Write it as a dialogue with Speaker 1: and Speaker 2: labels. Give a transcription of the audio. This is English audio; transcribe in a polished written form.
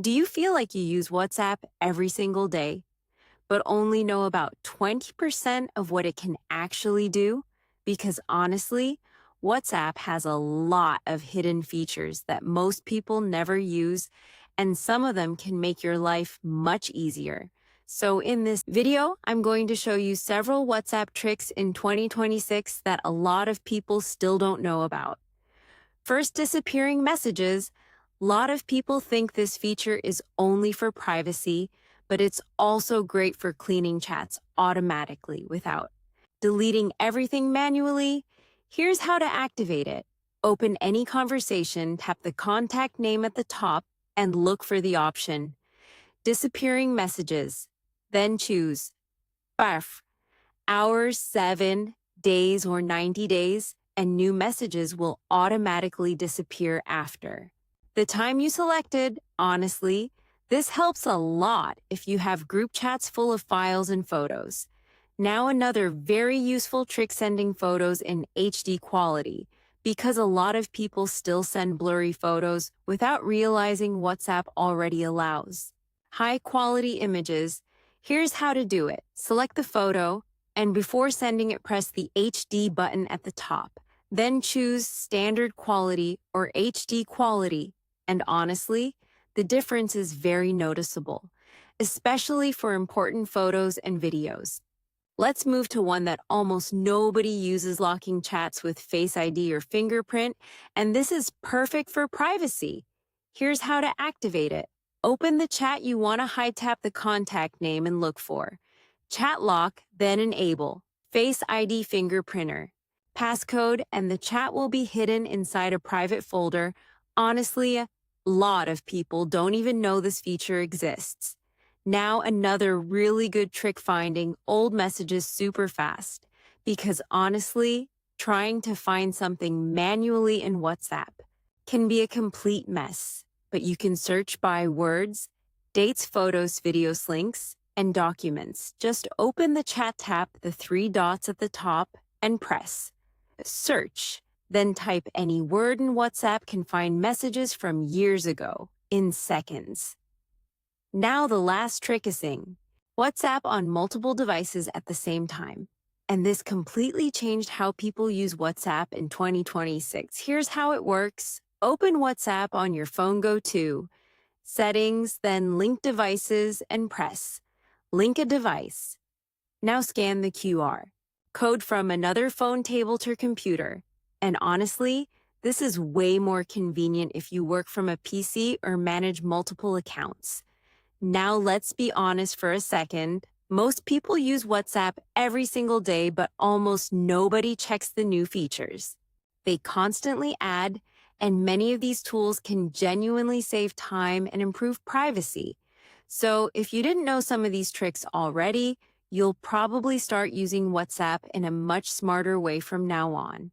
Speaker 1: Do you feel like you use WhatsApp every single day, but only know about 20% of what it can actually do? Because honestly, WhatsApp has a lot of hidden features that most people never use, and some of them can make your life much easier. So in this video, I'm going to show you several WhatsApp tricks in 2026 that a lot of people still don't know about. First, disappearing messages. A lot of people think this feature is only for privacy, but it's also great for cleaning chats automatically without deleting everything manually. Here's how to activate it. Open any conversation, tap the contact name at the top, and look for the option Disappearing Messages. Then choose BARF, hours, 7 days, or 90 days, and new messages will automatically disappear after the time you selected. Honestly, this helps a lot if you have group chats full of files and photos. Now another very useful trick: sending photos in HD quality, because a lot of people still send blurry photos without realizing WhatsApp already allows high quality images. Here's how to do it. Select the photo, and before sending it, press the HD button at the top. Then choose Standard Quality or HD Quality. And honestly, the difference is very noticeable, especially for important photos and videos. Let's move to one that almost nobody uses: locking chats with Face ID or fingerprint, and this is perfect for privacy. Here's how to activate it. Open the chat you want to hide, tap the contact name and look for Chat Lock, then enable Face ID Fingerprinter, passcode, and the chat will be hidden inside a private folder. Honestly, a lot of people don't even know this feature exists. Now another really good trick: finding old messages super fast. Because honestly, trying to find something manually in WhatsApp can be a complete mess. But you can search by words, dates, photos, videos, links, and documents. Just open the chat, tap the 3 dots at the top, and press Search. Then type any word, and WhatsApp can find messages from years ago in seconds. Now the last trick is using WhatsApp on multiple devices at the same time. And this completely changed how people use WhatsApp in 2026. Here's how it works. Open WhatsApp on your phone, go to Settings, then Link Devices, and press Link a Device. Now scan the QR code from another phone, tablet, or computer. And honestly, this is way more convenient if you work from a PC or manage multiple accounts. Now let's be honest for a second. Most people use WhatsApp every single day, but almost nobody checks the new features they constantly add, and many of these tools can genuinely save time and improve privacy. So if you didn't know some of these tricks already, you'll probably start using WhatsApp in a much smarter way from now on.